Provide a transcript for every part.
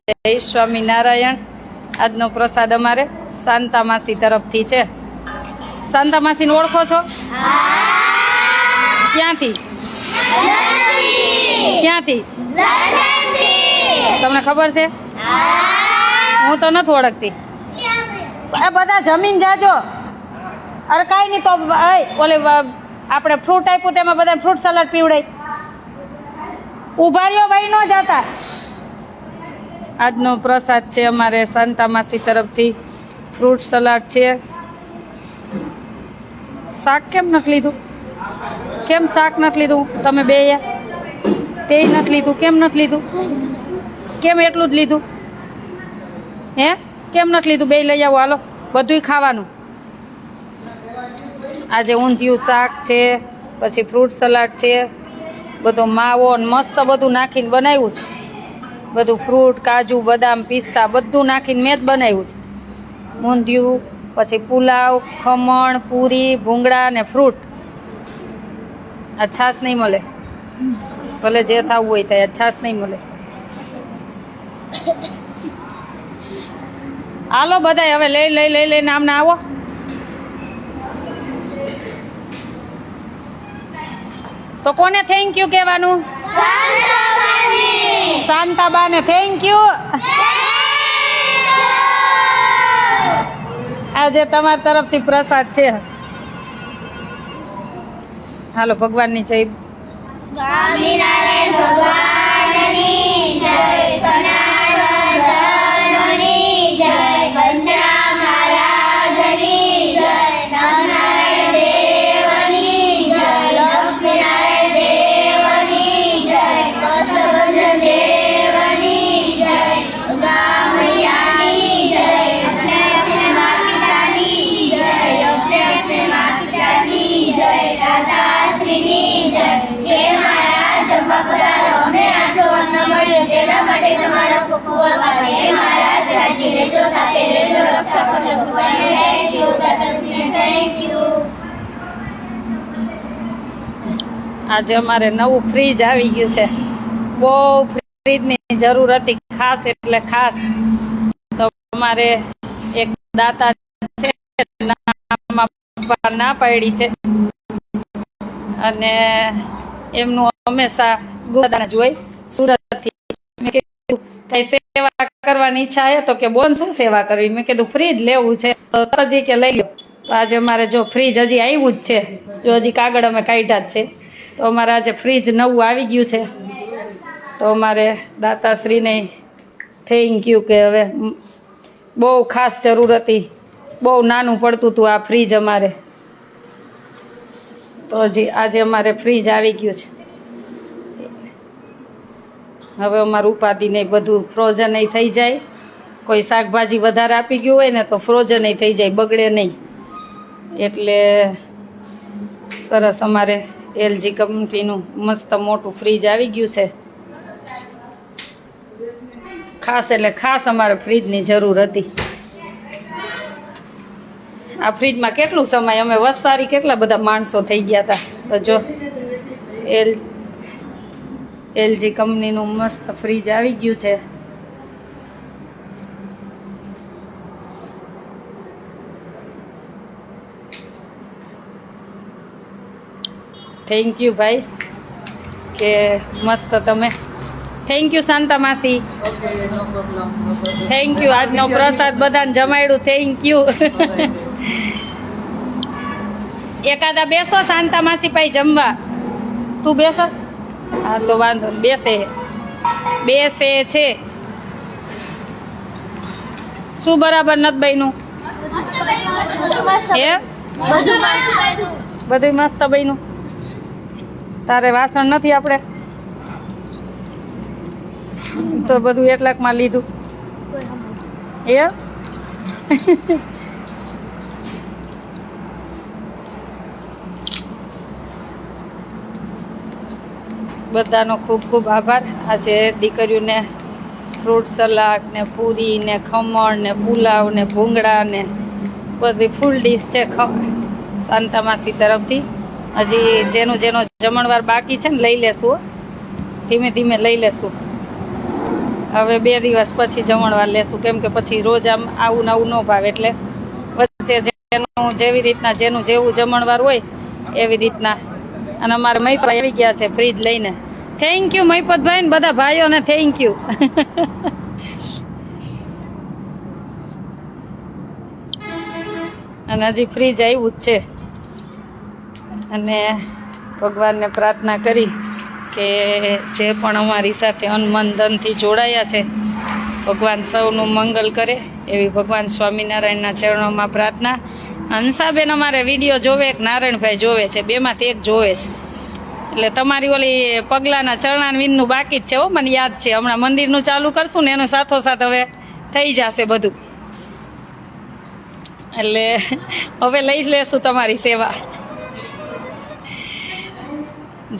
જય સ્વામિનારાયણ। આજનો પ્રસાદ અમારે શાંતા માસી તરફથી છે। શાંતા માસીને ઓળખો છો? ક્યાંથી? ક્યાંથી? તમને ખબર છે? હું તો નથી ઓળખતી। એ બધા જમીન જાજો। અરે કાંઈ નહીં તો ઓલે આપણે ફ્રૂટ આપ્યું તેમાં બધા ફ્રૂટ સલાડ પીવડાય। ઉભા રહ્યો ભાઈ, ન જાતા। આજનો પ્રસાદ છે અમારે શાંતા માસી તરફથી, ફ્રૂટ સલાડ છે। શાક કેમ નથી લીધું? કેમ શાક નથી લીધું? તમે બે તે નથી લીધું? કેમ નથી લીધું? કેમ એટલું જ લીધું? હે કેમ નથી લીધું? બે લઈ આવો, હાલો, બધુંય ખાવાનું। આજે ઊંધિયું શાક છે, પછી ફ્રૂટ સલાડ છે, બધો માવો ને મસ્ત બધું નાખીને બનાવ્યું છે। બધું ફ્રૂટ, કાજુ, બદામ, પિસ્તા બધું નાખીને મેં જ બનાવ્યું છે। ઊંધિયું, પછી પુલાવ, ખમણ, પૂરી, ભૂંગળા ને ફ્રૂટ। આ છાશ નહીં મળે, ભલે જે થવું હોય થાય, આ છાશ નહીં મળે। હાલો બધાય હવે લઈને આમને આવો। તો કોને થેન્ક યુ કહેવાનું? શાંતાબાને થેન્ક યુ। આજે તમારી તરફથી પ્રસાદ છે। હાલો ભગવાનની જય। સ્વામિનારાયણ ભગવાનની જય, સનાતન ધર્મની જય, બંજા મહારાજની જય, નરનારાયણ દેવની જય, લક્ષ્મીનારાયણ દેવની જય, કષ્ટભંજન દેવની જય, ગંગા મૈયાની જય, અપને અપને માતા પિતાની જય, અપને અપને માતા પિતાની જય, દાદાશ્રીની જય। હે મહારાજ, જમવા પધારો, અમને આટલો અન્ન મળ્યો તેના માટે તમારો ખૂબ ખૂબ આભાર। હે મહારાજ, રાજી રહેજો, સાથે રહેજો, રક્ષા કરજો। ભગવાનને થેન્ક યુ, દાદાશ્રીને થેન્ક યુ। આજે અમારે નવું ફ્રીજ આવી ગયું છે। બહુ ફ્રીજની જરૂર હતી, ખાસ એટલે ખાસ। તો અમારે એક દાતા છે, ના પાડી છે, અને એમનું હંમેશા ગોદાન જ હોય સુરતથી। મેં કીધું કઈ સેવા કરવાની ઈચ્છા છે તો કે બોન શું સેવા કરવી? મેં કીધું ફ્રીજ લેવું છે તો હજી કે લઈ લો। તો આજે અમારે જો ફ્રીજ હજી આવ્યું જ છે, જો હજી કાગળ અમે કાઢ્યા જ છે। તો અમારે આજે ફ્રીજ નવું આવી ગયું છે। તો અમારે દાતાશ્રીને થેન્ક યુ કે હવે બહુ ખાસ જરૂર હતી, બહુ નાનું પડતું હતું આ ફ્રીજ અમારે। તો હજી આજે અમારે ફ્રીજ આવી ગયું છે। હવે અમારું ઉપાધિ નહીં, બધું ફ્રોઝન થઈ જાય। કોઈ શાકભાજી વધારે આપી ગયું હોય ને તો ફ્રોઝન થઈ જાય, બગડે નહીં। એટલે સરસ અમારે એલજી કંપનીનું મસ્ત મોટું ફ્રીજ આવી ગયું છે। ખાસ એટલે ખાસ અમારે ફ્રીજની જરૂર હતી। આ ફ્રીજમાં કેટલું સમય અમે વસ્તારી કેટલા બધા માણસો થઈ ગયા હતા। તો જો એલજી કંપનીનું મસ્ત ફ્રીજ આવી ગયું છે। થેન્ક યુ ભાઈ કે મસ્ત તમે। થેન્ક યુ શાંતા માસી, થેન્ક યુ। આજનો પ્રસાદ બધાને જમાડ્યું, થેન્ક યુ। એકાદા બેસો શાંતા માસી ભાઈ જમવા। તું બેસો? હા તો વાંધો બેસે છે। શું બરાબર નથી બન્યું? હે બધું મસ્ત બન્યું? તારે વાસણ નથી આપણે તો બધું એટલાકમાં લીધું એ? બધાનો ખૂબ ખૂબ આભાર। આજે દીકરીઓને ફ્રૂટ સલાડ ને પૂરી ને ખમણ ને પુલાવ ને ભૂંગળા ને બધી ફૂલ ડીશ છે શાંતા માસી તરફથી। હજી જેનો જમણવાર બાકી છે ને લઈ લેશું, ધીમે ધીમે લઈ લેશું। હવે 2 દિવસ પછી જમણવાર લેશું, કેમ કે પછી રોજ આમ આવું નવું ન ભાવે, એટલે વચ્ચે જેનું જેવી રીતના જેનું જેવું જમણવાર હોય એવી રીતના. અને અમારે મહીપતભાઈ આવી ગયા છે ફ્રીજ લઈને. થેન્ક યુ મહીપતભાઈ ને બધા ભાઈઓને થેન્ક યુ. અને હજી ફ્રીજ આવ્યું જ છે. અને ભગવાનને પ્રાર્થના કરી કે જે પણ અમારી સાથે અનમન ધનથી જોડાયા છે ભગવાન સૌનું મંગલ કરે એવી ભગવાન સ્વામિનારાયણના ચરણોમાં પ્રાર્થના. હંસાબેન અમારે વિડીયો જોવે કે નારાયણભાઈ જોવે છે, બેમાંથી એક જોવે છે. એટલે તમારી ઓલી પગલાના ચરણાનવિંદનું બાકી જ છે હો, મને યાદ છે. હમણાં મંદિરનું ચાલુ કરશું ને એનું સાથોસાથ હવે થઈ જશે બધું. એટલે હવે લઈ લેશું તમારી સેવા.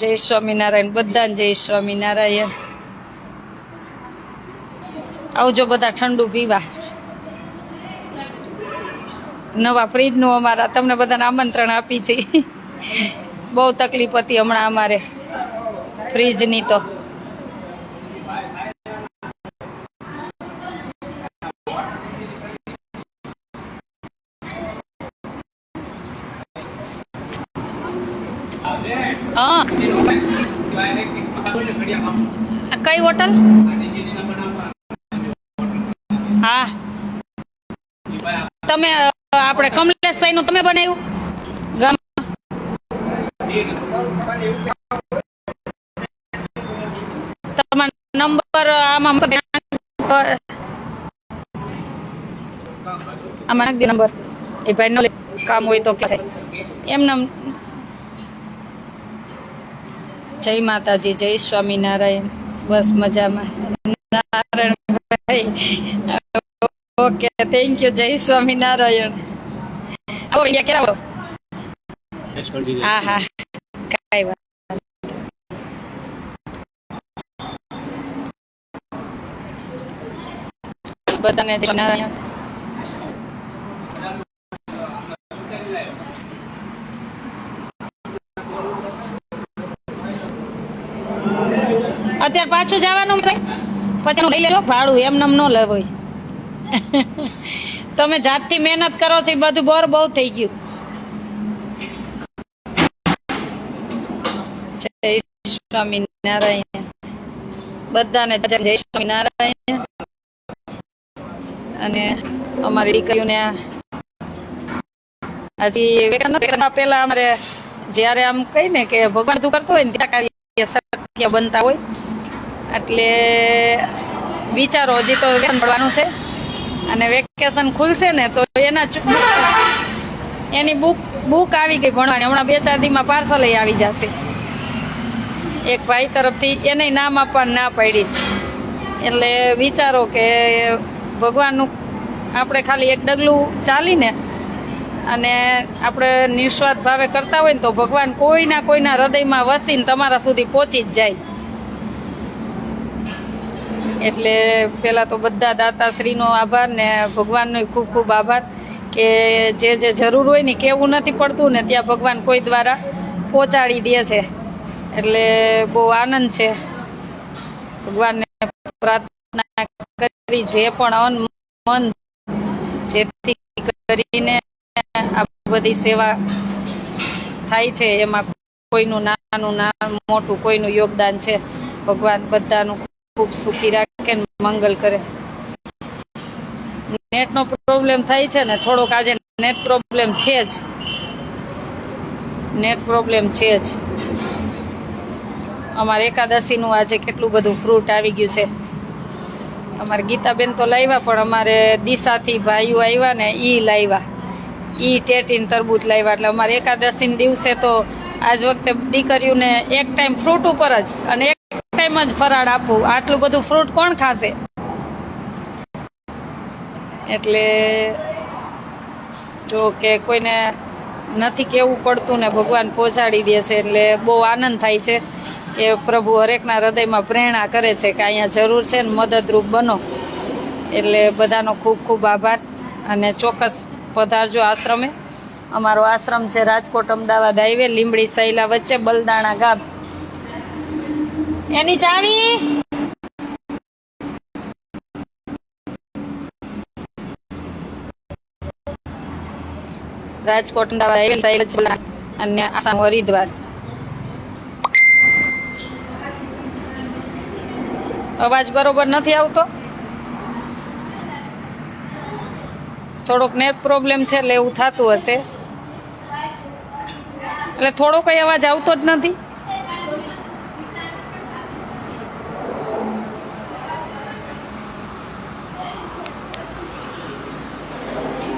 જય સ્વામિનારાયણ, બધાને જય સ્વામિનારાયણ. આવજો બધા ઠંડુ પીવા. નવા ફ્રીજનું અમારા તમને બધાને આમંત્રણ આપી છે. બહુ તકલીફ હતી હમણાં અમારે ફ્રીજની તો. હા, કઈ હોટલ? હા, તમે આપણે કમલેશભાઈ નું તમે બનાવ્યું ગામ? તમારો નંબર આમાં નાખી નંબર. એ ભાઈ નો કામ હોય તો થાય એમને. જય માતાજી, જય સ્વામિનારાયણ. બસ મજામાં નારાયણભાઈ. Okay, thank you. જય સ્વામિનારાયણ. આવો અહીંયા કેવો? હા હા, કાંઈ વાત. બધાને જય નારાયણ. અત્યારે પાછું જવાનું પછી લઈ લેલો ભાડું, એમને ન લેવું. તમે જાતથી મહેનત કરો છો એ બધું બોર બહુ થઈ ગયું. જય સ્વામિનારાયણ. બધાને જય સ્વામિનારાયણ. અને અમારી દીકરીઓને હજી પેલા અમારે જયારે આમ કઈ ને કે ભગવાન તું કરતો હોય ને ત્યાં શક્ય બનતા હોય, એટલે વિચારો હજી તો વેતન પડવાનું છે. અને વેકેશન ખુલશે ને તો એની બુક આવી ગઈ ભણવાની. હમણાં 2-4 દીમાં પાર્સલ આવી જશે. એક ભાઈ તરફથી એને નામ આપવાનું ના પાડી છે. એટલે વિચારો કે ભગવાનનું આપણે ખાલી એક ડગલું ચાલીને અને આપણે નિસ્વાર્થ ભાવે કરતા હોય ને તો ભગવાન કોઈના હૃદયમાં વસીને તમારા સુધી પહોંચી જ જાય. એટલે પેલા તો બધા દાતાશ્રીનો આભાર ને ભગવાનનો ખૂબ ખૂબ આભાર કે જે જરૂર હોય ને કેવું નથી પડતું ને ત્યાં ભગવાન કોઈ દ્વારા પહોંચાડી દે છે. એટલે બહુ આનંદ છે. ભગવાનને પ્રાર્થના કરી જે પણ અન મન જેથી કરીને આ બધી સેવા થાય છે એમાં કોઈનું નાનું મોટું કોઈનું યોગદાન છે. ભગવાન બધાનું ખૂબ સુખી રાખે ને મંગલ કરે. નેટનો પ્રોબ્લેમ થાય છે ને થોડોક, આજે નેટ પ્રોબ્લેમ છે જ. અમારે એકાદશીનું આજે કેટલું બધું ફ્રૂટ આવી ગયું છે. અમારે ગીતાબેન તો લાવ્યા, પણ અમારે દિશાથી ભાઈઓ આવ્યા ને ઈ લાવ્યા, ઈ ટેટીન તરબૂચ લાવ્યા. એટલે અમારે એકાદશીના દિવસે તો આજ વખતે દીકરીઓને એક ટાઈમ ફ્રૂટ ઉપર જ અને એક ટાઈમ જ ફરાળ આપવું. આટલું બધું ફ્રૂટ કોણ ખાશે? એટલે જો કે કોઈને નથી કેવું પડતું ને ભગવાન પહોંચાડી દે છે. એટલે બહુ આનંદ થાય છે કે પ્રભુ હરેકના હૃદયમાં પ્રેરણા કરે છે કે અહીંયા જરૂર છે ને મદદરૂપ બનો. એટલે બધાનો ખૂબ ખૂબ આભાર. અને ચોક્કસ પધારજો આશ્રમે. અમારો આશ્રમ છે રાજકોટ અમદાવાદ હાઈવે, લીંબડી સૈલા વચ્ચે, બલદાણા ગામ. એની ચાવી રાજકોટ અમદાવાદ હાઈવે શૈલજલા અને આસામ હરિદ્વાર. અવાજ બરોબર નથી આવતો, થોડોક નેટ પ્રોબ્લેમ છે એટલે એવું થતું હશે, એટલે થોડો કઈ અવાજ આવતો જ નથી.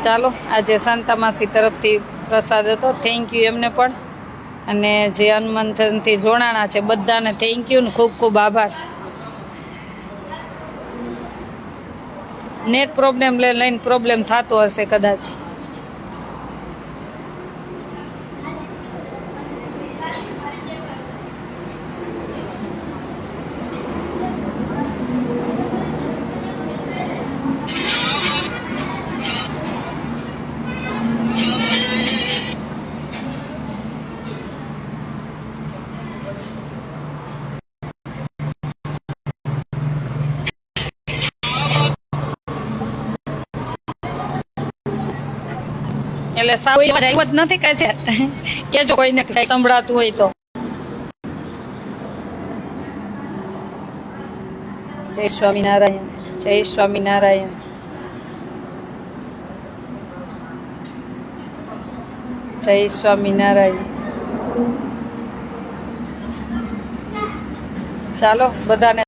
ચાલો, આજે શાંતા માસી તરફથી પ્રસાદ હતો, થેન્ક યુ એમને પણ, અને જે હનુમંથનથી જોડાણા છે બધાને થેન્ક યુ ને ખૂબ ખૂબ આભાર. નેટ પ્રોબ્લેમ લઈને પ્રોબ્લેમ થતો હશે કદાચ. એટલે સાવ અવાજ આવ્યો જ નથી કે છે, કેજો કોઈને સંભળાતું હોય તો. જય સ્વામિનારાયણ, જય સ્વામિનારાયણ. જય સ્વામિનારાયણ. ચાલો બધાને